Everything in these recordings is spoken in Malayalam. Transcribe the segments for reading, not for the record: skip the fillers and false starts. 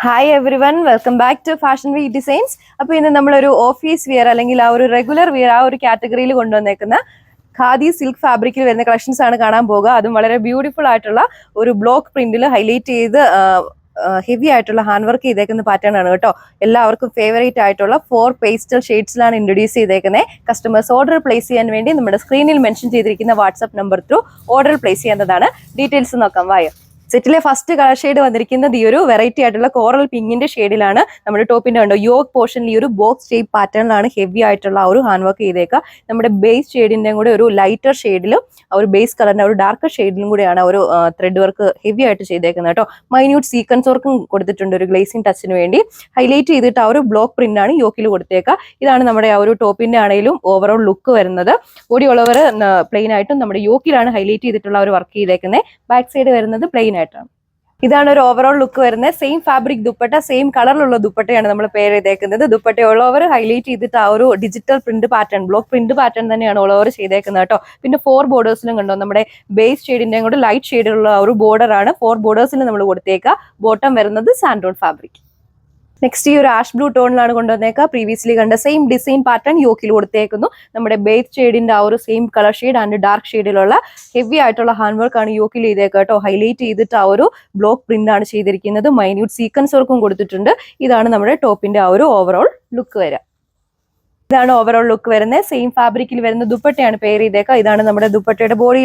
Hi everyone, welcome back to fashion week designs. അപ്പോൾ ഇന്ന് നമ്മളൊരു ഓഫീസ് വിയർ അല്ലെങ്കിൽ ആ ഒരു റെഗുലർ വിയർ ആ ഒരു കാറ്റഗറിയിൽ കൊണ്ടുവന്നേക്കുന്ന ഖാദി സിൽക്ക് ഫാബ്രിക്കിൽ വരുന്ന കളക്ഷൻസ് ആണ് കാണാൻ പോകുക. അതും വളരെ ബ്യൂട്ടിഫുൾ ആയിട്ടുള്ള ഒരു ബ്ലോക്ക് പ്രിന്റിൽ ഹൈലൈറ്റ് ചെയ്ത് ഹെവി ആയിട്ടുള്ള ഹാൻഡ് വർക്ക് ചെയ്തേക്കുന്ന പാറ്റേൺ ആണ് കേട്ടോ. എല്ലാവർക്കും ഫേവറേറ്റ് ആയിട്ടുള്ള 4 പേസ്റ്റൽ ഷെയ്ഡ്സിലാണ് ഇൻട്രൊഡ്യൂസ് ചെയ്തേക്കുന്നത്. കസ്റ്റമേഴ്സ് ഓർഡർ പ്ലേസ് ചെയ്യാൻ വേണ്ടി നമ്മുടെ സ്ക്രീനിൽ മെൻഷൻ ചെയ്തിരിക്കുന്ന WhatsApp number through order place ചെയ്യുന്നതാണ്. ഡീറ്റെയിൽസ് നോക്കാം, വായോ. സെറ്റിലെ ഫസ്റ്റ് കളർ ഷെയ്ഡ് വന്നിരിക്കുന്നത് ഈ ഒരു വെറൈറ്റി ആയിട്ടുള്ള കോറൽ പിങ്കിന്റെ ഷെയ്ഡിലാണ്. നമ്മുടെ ടോപ്പിന്റെ കണ്ടോ യോക്ക് പോർഷനിൽ ഈ ഒരു ബോക്സ് ഷേപ്പ് പാറ്റേണിലാണ് ഹെവി ആയിട്ടുള്ള ഒരു ഹാൻഡ് വർക്ക് ചെയ്തേക്കുക. നമ്മുടെ ബേസ് ഷെയ്ഡിന്റെ കൂടെ ഒരു ലൈറ്റർ ഷെയ്ഡിലും ഒരു ബേസ് കളറിന്റെ ഒരു ഡാർക്കർ ഷെയ്ഡിലും കൂടെയാണ് ഒരു ത്രെഡ് വർക്ക് ഹെവി ആയിട്ട് ചെയ്തേക്കുന്നത് കേട്ടോ. മൈന്യൂട്ട് സീക്വൻസ് വർക്കും കൊടുത്തിട്ടുണ്ട് ഒരു ഗ്ലേസിംഗ് ടച്ചിന് വേണ്ടി. ഹൈലൈറ്റ് ചെയ്തിട്ട് ആ ഒരു ബ്ലോക്ക് പ്രിന്റ് ആണ് യോക്കിൽ കൊടുത്തേക്കുക. ഇതാണ് നമ്മുടെ ആ ഒരു ടോപ്പിന്റെ ആണെങ്കിലും ഓവറോൾ ലുക്ക് വരുന്നത്. ബോഡി ഉള്ളവർ പ്ലെയിൻ ആയിട്ടും നമ്മുടെ യോക്കിലാണ് ഹൈലൈറ്റ് ചെയ്തിട്ടുള്ള ഒരു വർക്ക് ചെയ്തേക്കുന്നത്. ബാക്ക് സൈഡ് വരുന്നത് പ്ലെയിൻ ആയിട്ടാണ്. ഇതാണ് ഒരു ഓവറോൾ ലുക്ക് വരുന്നത്. സെയിം ഫാബ്രിക് ദുപ്പട്ട, സെയിം കളറിലുള്ള ദുപ്പട്ടയാണ് നമ്മൾ പെയർ ചെയ്തേക്കുന്നത്. ദുപ്പട്ട ഉള്ളവർ ഹൈലൈറ്റ് ചെയ്തിട്ട് ആ ഒരു digital print pattern, block print pattern തന്നെയാണ് ഉള്ളവർ ചെയ്തേക്കുന്നത് കേട്ടോ. പിന്നെ 4 ബോർഡേഴ്സിലും കണ്ടോ നമ്മുടെ ബേസ് ഷെയ്ഡിന്റെയും കൂടെ ലൈറ്റ് ഷെയ്ഡിലുള്ള ഒരു ബോർഡർ ആണ് 4 ബോർഡേഴ്സിൽ നമ്മൾ കൊടുത്തേക്കുക. ബോട്ടം വരുന്നത് സാൻഡോൺ ഫാബ്രിക്. നെക്സ്റ്റ് ഈ ഒരു ആഷ് ബ്ലൂ ടോണിലാണ് കൊണ്ടുവന്നേക്കുക. പ്രീവിയസ്ലി കണ്ട സെയിം ഡിസൈൻ പാറ്റേൺ യോക്കിൽ കൊടുത്തേക്കുന്നു. നമ്മുടെ ബേസ് ഷെയ്ഡിന്റെ ആ ഒരു same colour shade and dark ഷെയ്ഡിലുള്ള ഹെവി ആയിട്ടുള്ള ഹാൻഡ് വർക്ക് ആണ് യോക്കിൽ ചെയ്തേക്കുക കേട്ടോ. ഹൈലൈറ്റ് ചെയ്തിട്ട് ആ ഒരു ബ്ലോക്ക് പ്രിന്റ് ആണ് ചെയ്തിരിക്കുന്നത്. മൈന്യൂട്ട് സീക്വൻസ് വർക്കും കൊടുത്തിട്ടുണ്ട്. ഇതാണ് നമ്മുടെ ടോപ്പിന്റെ ആ ഒരു ഓവറോൾ ലുക്ക് വരിക. ഇതാണ് ഓവറോൾ ലുക്ക് വരുന്നത്. സെയിം ഫാബ്രിക്കിൽ വരുന്ന ദുപ്പട്ടയാണ് പെയർ ചെയ്തേക്കുക. ഇതാണ് നമ്മുടെ ദുപ്പട്ടയുടെ ബോഡി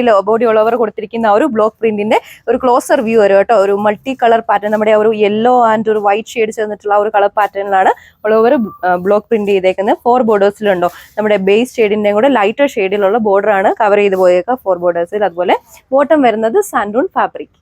ഉള്ളവർ കൊടുത്തിരിക്കുന്ന ആ ഒരു ബ്ലോക്ക് പ്രിന്റിന്റെ ഒരു ക്ലോസർ വ്യൂ വരും കേട്ടോ. ഒരു മൾട്ടി കളർ പാറ്റേൺ, നമ്മുടെ ഒരു യെല്ലോ ആൻഡ് ഒരു വൈറ്റ് ഷെയ്ഡ് ചേർന്നിട്ടുള്ള ഒരു കളർ പാറ്റേണിലാണ് ഉള്ളവർ ബ്ലോക്ക് പ്രിന്റ് ചെയ്തേക്കുന്നത്. 4 ബോർഡേഴ്സിലുണ്ടോ നമ്മുടെ ബേസ് ഷെയ്ഡിന്റെയും കൂടെ ലൈറ്റർ ഷെയ്ഡിലുള്ള ബോർഡർ ആണ് കവർ ചെയ്ത് പോയേക്കുക 4 ബോർഡേഴ്സിൽ. അതുപോലെ ബോട്ടം വരുന്നത് സാൻഡൂൺ ഫാബ്രിക്.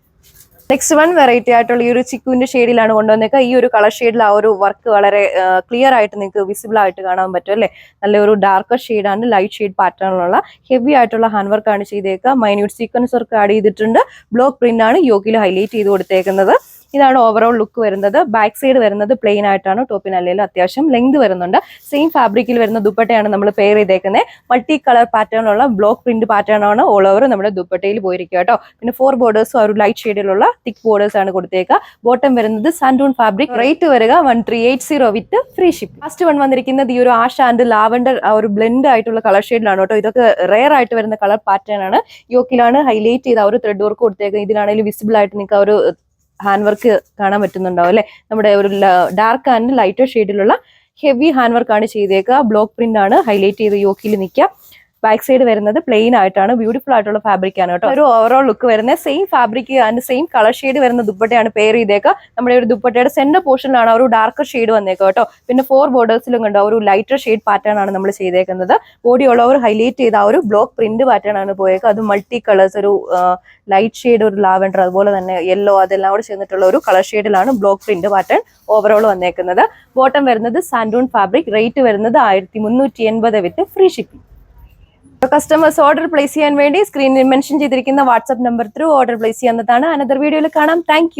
നെക്സ്റ്റ് വൺ വെറൈറ്റി ആയിട്ടുള്ള ഈ ഒരു ചിക്കുവിന്റെ ഷെയ്ഡിലാണ് കൊണ്ടുവന്നേക്കുക. ഈ ഒരു കളർ ഷെയ്ഡിൽ ആ ഒരു വർക്ക് വളരെ ക്ലിയർ ആയിട്ട് നിങ്ങൾക്ക് വിസിബിൾ ആയിട്ട് കാണാൻ പറ്റും അല്ലേ. നല്ലൊരു ഡാർക്കർ ഷെയ്ഡാണ്, ലൈറ്റ് ഷെയ്ഡ് പാറ്റേണിലുള്ള ഹെവി ആയിട്ടുള്ള ഹാൻഡ് വർക്ക് ആണ് ചെയ്തേക്കുക. മൈന്യൂട്ട് സീക്വൻസ് വർക്ക് ആഡ് ചെയ്തിട്ടുണ്ട്. ബ്ലോക്ക് പ്രിന്റ് ആണ് യോക്കിൽ ഹൈലൈറ്റ് ചെയ്ത് കൊടുത്തേക്കുന്നത്. ഇതാണ് ഓവറോൾ ലുക്ക് വരുന്നത്. ബാക്ക് സൈഡ് വരുന്നത് പ്ലെയിൻ ആയിട്ടാണ്. ടോപ്പിന് അല്ലെങ്കിൽ അത്യാവശ്യം ലെങ്ത് വരുന്നുണ്ട്. സെയിം ഫാബ്രിക്കിൽ വരുന്ന ദുപ്പട്ടയാണ് നമ്മൾ പെയർ ചെയ്തേക്കുന്നത്. മൾട്ടി കളർ പാറ്റേണുള്ള ബ്ലോക്ക് പ്രിന്റ് പാറ്റേൺ ആണ് ഓൾ ഓവർ നമ്മുടെ ദുപ്പട്ടയിൽ പോയിരിക്കുക കേട്ടോ. പിന്നെ 4 ബോർഡേഴ്സും ഒരു ലൈറ്റ് ഷെയ്ഡിലുള്ള തിക്ക് ബോർഡേഴ്സ് ആണ് കൊടുത്തേക്കുക. ബോട്ടം വരുന്നത് സാൻഡൂൺ ഫാബ്രിക്. റേറ്റ് വരിക 1380 വിത്ത് ഫ്രീ ഷിപ്പ്. ലാസ്റ്റ് വൺ വന്നിരിക്കുന്നത് ഈ ഒരു ആഷ് ആൻഡ് ലാവൻഡർ ആ ഒരു ബ്ലെൻഡ് ആയിട്ടുള്ള കളർ ഷെയ്ഡിലാണ് കേട്ടോ. ഇതൊക്കെ റെയർ ആയിട്ട് വരുന്ന കളർ പാറ്റേൺ ആണ്. യോക്കിലാണ് ഹൈലൈറ്റ് ചെയ്ത ആ ഒരു ത്രെഡ് വർക്ക് കൊടുത്തേക്കുക. ഇതിനാണെങ്കിൽ വിസിബിൾ ആയിട്ട് നിങ്ങൾക്ക് ആ ഒരു ഹാൻഡ് വർക്ക് കാണാൻ പറ്റുന്നുണ്ടാവും അല്ലെ. നമ്മുടെ ഒരു ഡാർക്ക് ആൻഡ് ലൈറ്റർ ഷെയ്ഡിലുള്ള ഹെവി ഹാൻഡ് വർക്ക് ആണ് ചെയ്തേക്കുക. ബ്ലോക്ക് പ്രിന്റ് ആണ് ഹൈലൈറ്റ് ചെയ്ത് യോക്കിൽ നിൽക്കുക. ബാക്ക് സൈഡ് വരുന്നത് പ്ലെയിൻ ആയിട്ടാണ്. ബ്യൂട്ടിഫുൾ ആയിട്ടുള്ള ഫാബ്രിക് ആണ് കേട്ടോ. ഒരു ഓവറോൾ ലുക്ക് വരുന്നത് same fabric and same colour shade വരുന്ന ദുപ്പട്ടയാണ് പെയർ ചെയ്തേക്കുക. നമ്മുടെ ഒരു ദുപ്പട്ടയുടെ സെന്റർ പോർഷനിലാണ് ഒരു ഡാർക്കർ ഷെയ്ഡ് വന്നേക്കുക കേട്ടോ. പിന്നെ 4 ബോർഡേഴ്സിലും കണ്ടോ ഒരു ലൈറ്റർ ഷെയ്ഡ് പാറ്റേൺ ആണ് നമ്മൾ ചെയ്തേക്കുന്നത്. ബോഡി ഉള്ളവർ ഹൈലൈറ്റ് ചെയ്ത ആ ഒരു ബ്ലോക്ക് പ്രിന്റ് പാറ്റേൺ ആണ് പോയേക്കുക. അത് മൾട്ടി കളേഴ്സ്, ഒരു ലൈറ്റ് ഷെയ്ഡ്, ഒരു ലാവൻഡർ, അതുപോലെ തന്നെ യെല്ലോ, അതെല്ലാം കൂടെ ചേർന്നിട്ടുള്ള ഒരു കളർ ഷെയ്ഡിലാണ് ബ്ലോക്ക് പ്രിന്റ് പാറ്റേൺ ഓവറോൾ വന്നേക്കുന്നത്. ബോട്ടം വരുന്നത് സാൻഡൂൺ ഫാബ്രിക്. റേറ്റ് വരുന്നത് 1380 വിത്ത് free shipping. Customers order place ചെയ്യാൻ വേണ്ടി സ്ക്രീനിൽ മെൻഷൻ ചെയ്തിരിക്കുന്ന WhatsApp number through order place ചെയ്യാവുന്നതാണ്. അനദർ വീഡിയോയിൽ കാണാം. താങ്ക്